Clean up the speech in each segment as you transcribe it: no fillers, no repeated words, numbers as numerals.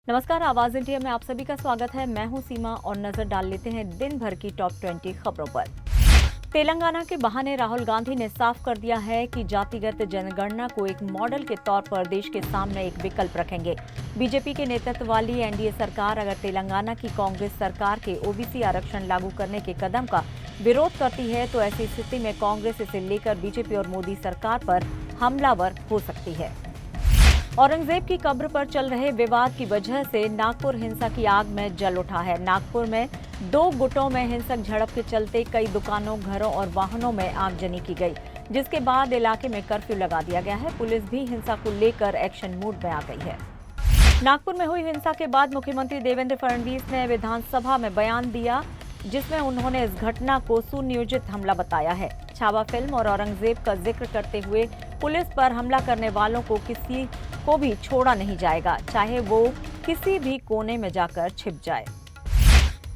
नमस्कार, आवाज इंडिया में आप सभी का स्वागत है। मैं हूं सीमा और नजर डाल लेते हैं दिन भर की टॉप 20 खबरों पर। तेलंगाना के बहाने राहुल गांधी ने साफ कर दिया है कि जातिगत जनगणना को एक मॉडल के तौर पर देश के सामने एक विकल्प रखेंगे। बीजेपी के नेतृत्व वाली एनडीए सरकार अगर तेलंगाना की कांग्रेस सरकार के ओबीसी आरक्षण लागू करने के कदम का विरोध करती है तो ऐसी स्थिति में कांग्रेस इसे लेकर बीजेपी और मोदी सरकार पर हमलावर हो सकती है। औरंगजेब की कब्र पर चल रहे विवाद की वजह से नागपुर हिंसा की आग में जल उठा है। नागपुर में दो गुटों में हिंसक झड़प के चलते कई दुकानों, घरों और वाहनों में आगजनी की गई, जिसके बाद इलाके में कर्फ्यू लगा दिया गया है। पुलिस भी हिंसा को लेकर एक्शन मोड में आ गई है। नागपुर में हुई हिंसा के बाद मुख्यमंत्री देवेंद्र फडणवीस ने विधानसभा में बयान दिया, जिसमें उन्होंने इस घटना को सुनियोजित हमला बताया है। छावा फिल्म और औरंगजेब का जिक्र करते हुए पुलिस पर हमला करने वालों को किसी को भी छोड़ा नहीं जाएगा, चाहे वो किसी भी कोने में जाकर छिप जाए।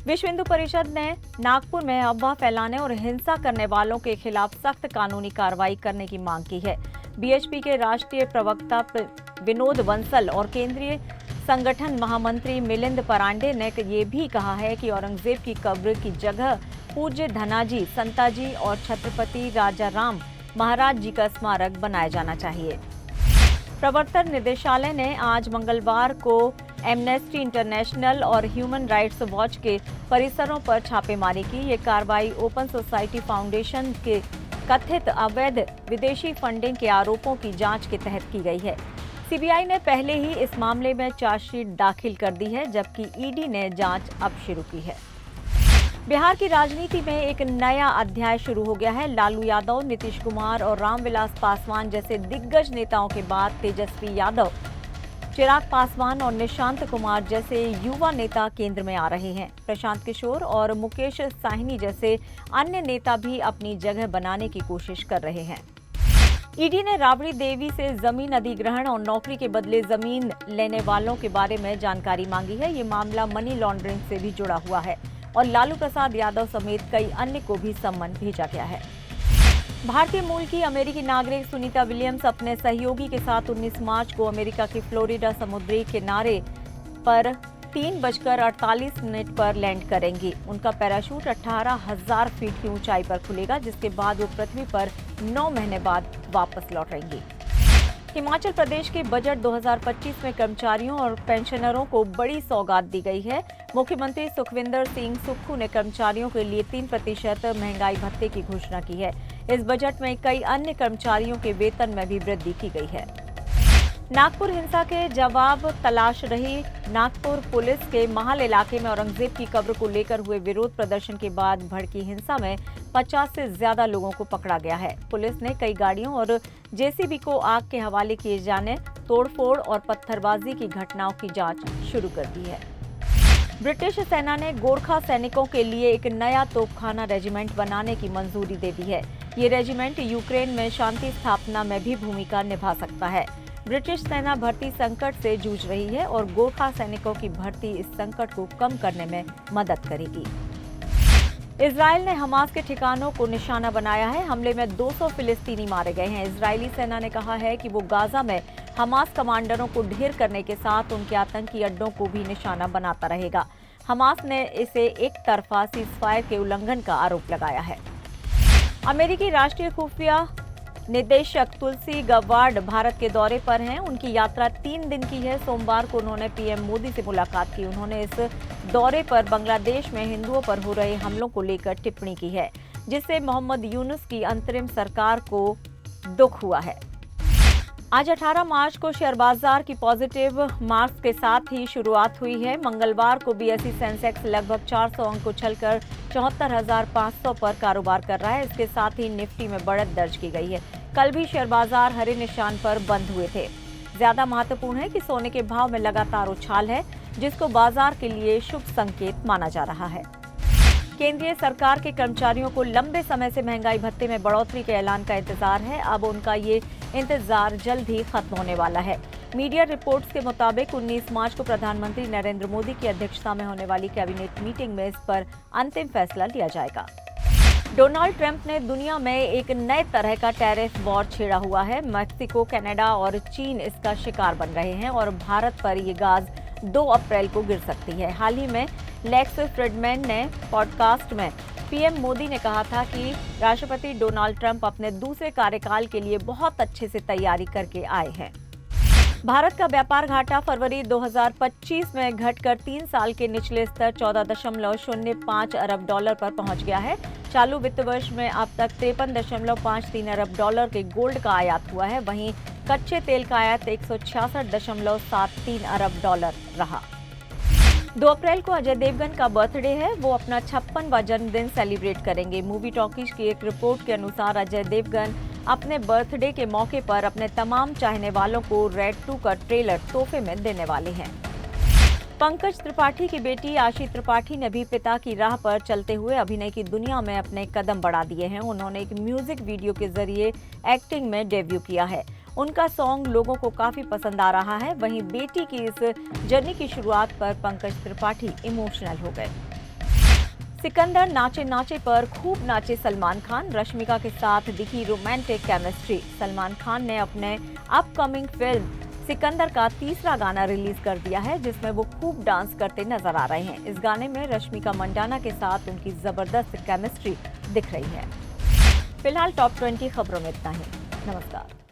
विश्व हिंदू परिषद ने नागपुर में अफवाह फैलाने और हिंसा करने वालों के खिलाफ सख्त कानूनी कार्रवाई करने की मांग की है। बीएचपी के राष्ट्रीय प्रवक्ता विनोद बंसल और केंद्रीय संगठन महामंत्री मिलिंद परांडे ने ये भी कहा है कि औरंगजेब की कब्र की जगह पूज्य धनाजी, संताजी और छत्रपति राजाराम महाराज जी का स्मारक बनाया जाना चाहिए। प्रवर्तन निदेशालय ने आज मंगलवार को एमनेस्टी इंटरनेशनल और ह्यूमन राइट्स वॉच के परिसरों पर छापेमारी की। ये कार्रवाई ओपन सोसाइटी फाउंडेशन के कथित अवैध विदेशी फंडिंग के आरोपों की जांच के तहत की गई है। सीबीआई ने पहले ही इस मामले में चार्जशीट दाखिल कर दी है, जबकि ईडी ने जांच अब शुरू की है। बिहार की राजनीति में एक नया अध्याय शुरू हो गया है। लालू यादव, नीतीश कुमार और रामविलास पासवान जैसे दिग्गज नेताओं के बाद तेजस्वी यादव, चिराग पासवान और निशांत कुमार जैसे युवा नेता केंद्र में आ रहे हैं। प्रशांत किशोर और मुकेश साहनी जैसे अन्य नेता भी अपनी जगह बनाने की कोशिश कर रहे हैं। ईडी ने राबड़ी देवी से जमीन अधिग्रहण और नौकरी के बदले जमीन लेने वालों के बारे में जानकारी मांगी है। ये मामला मनी लॉन्ड्रिंग से भी जुड़ा हुआ है और लालू प्रसाद यादव समेत कई अन्य को भी सम्मन भेजा गया है। भारतीय मूल की अमेरिकी नागरिक सुनीता विलियम्स अपने सहयोगी के साथ 19 मार्च को अमेरिका के फ्लोरिडा समुद्री किनारे पर 3:48 पर लैंड करेंगी। उनका पैराशूट 18,000 फीट की ऊंचाई पर खुलेगा, जिसके बाद वो पृथ्वी पर 9 महीने बाद वापस लौटेंगी। हिमाचल प्रदेश के बजट 2025 में कर्मचारियों और पेंशनरों को बड़ी सौगात दी गई है। मुख्यमंत्री सुखविंदर सिंह सुक्खू ने कर्मचारियों के लिए 3% महंगाई भत्ते की घोषणा की है। इस बजट में कई अन्य कर्मचारियों के वेतन में भी वृद्धि की गई है। नागपुर हिंसा के जवाब तलाश रही नागपुर पुलिस के महाल इलाके में औरंगजेब की कब्र को लेकर हुए विरोध प्रदर्शन के बाद भड़की हिंसा में 50 से ज्यादा लोगों को पकड़ा गया है। पुलिस ने कई गाड़ियों और जेसीबी को आग के हवाले किए जाने, तोड़फोड़ और पत्थरबाजी की घटनाओं की जांच शुरू कर दी है। ब्रिटिश सेना ने गोरखा सैनिकों के लिए एक नया तोपखाना रेजिमेंट बनाने की मंजूरी दे दी है। ये रेजिमेंट यूक्रेन में शांति स्थापना में भी भूमिका निभा सकता है। ब्रिटिश सेना भर्ती संकट से जूझ रही है और गोरखा सैनिकों की भर्ती इस संकट को कम करने में मदद करेगी। इजरायल ने हमास के ठिकानों को निशाना बनाया है। हमले में 200 फिलिस्तीनी मारे गए हैं। इजरायली सेना ने कहा है कि वो गाजा में हमास कमांडरों को ढेर करने के साथ उनके आतंकी अड्डों को भी निशाना बनाता रहेगा। हमास ने इसे एक तरफा सीजफायर के उल्लंघन का आरोप लगाया है। अमेरिकी राष्ट्रीय खुफिया निदेशक तुलसी गवार्ड भारत के दौरे पर हैं। उनकी यात्रा 3 दिन की है। सोमवार को उन्होंने पीएम मोदी से मुलाकात की। उन्होंने इस दौरे पर बांग्लादेश में हिंदुओं पर हो रहे हमलों को लेकर टिप्पणी की है, जिससे मोहम्मद यूनुस की अंतरिम सरकार को दुख हुआ है। आज 18 मार्च को शेयर बाजार की पॉजिटिव मार्क्स के साथ ही शुरुआत हुई है। मंगलवार को बीएसई सेंसेक्स लगभग 400 अंक उछलकर 74,500 पर कारोबार कर रहा है। इसके साथ ही निफ्टी में बढ़त दर्ज की गई है। कल भी शेयर बाजार हरे निशान पर बंद हुए थे। ज्यादा महत्वपूर्ण है कि सोने के भाव में लगातार उछाल है, जिसको बाजार के लिए शुभ संकेत माना जा रहा है। केंद्रीय सरकार के कर्मचारियों को लंबे समय से महंगाई भत्ते में बढ़ोतरी के ऐलान का इंतजार है। अब उनका ये इंतजार जल्द ही खत्म होने वाला है। मीडिया रिपोर्ट्स के मुताबिक 19 मार्च को प्रधानमंत्री नरेंद्र मोदी की अध्यक्षता में होने वाली कैबिनेट मीटिंग में इस पर अंतिम फैसला लिया जाएगा। डोनाल्ड ट्रंप ने दुनिया में एक नए तरह का टैरिफ वॉर छेड़ा हुआ है। मैक्सिको, कनाडा और चीन इसका शिकार बन रहे हैं और भारत पर ये गाज 2 अप्रैल को गिर सकती है। हाल ही में लेक्स फ्रिडमैन ने पॉडकास्ट में पीएम मोदी ने कहा था कि राष्ट्रपति डोनाल्ड ट्रंप अपने दूसरे कार्यकाल के लिए बहुत अच्छे से तैयारी करके आए हैं। भारत का व्यापार घाटा फरवरी 2025 में घटकर 3 साल के निचले स्तर 14.05 अरब डॉलर पर पहुंच गया है। चालू वित्त वर्ष में अब तक 53.53 अरब डॉलर के गोल्ड का आयात हुआ है। वहीं कच्चे तेल का आयात 166.73 अरब डॉलर रहा। 2 अप्रैल को अजय देवगन का बर्थडे है। वो अपना 56वां जन्मदिन सेलिब्रेट करेंगे। मूवी टॉकीज की एक रिपोर्ट के अनुसार अजय देवगन अपने बर्थडे के मौके पर अपने तमाम चाहने वालों को रेड 2 का ट्रेलर तोहफे में देने वाले हैं। पंकज त्रिपाठी की बेटी आशी त्रिपाठी ने भी पिता की राह पर चलते हुए अभिनय की दुनिया में अपने कदम बढ़ा दिए हैं। उन्होंने एक म्यूजिक वीडियो के जरिए एक्टिंग में डेब्यू किया है। उनका सॉन्ग लोगों को काफी पसंद आ रहा है। वहीं बेटी की इस जर्नी की शुरुआत पर पंकज त्रिपाठी इमोशनल हो गए। सिकंदर नाचे नाचे पर खूब नाचे सलमान खान। रश्मिका के साथ दिखी रोमांटिक केमिस्ट्री। सलमान खान ने अपने अपकमिंग फिल्म सिकंदर का तीसरा गाना रिलीज कर दिया है, जिसमें वो खूब डांस करते नजर आ रहे हैं। इस गाने में रश्मिका मंडाना के साथ उनकी जबरदस्त केमिस्ट्री दिख रही है। फिलहाल टॉप 20 खबरों में इतना ही। नमस्कार।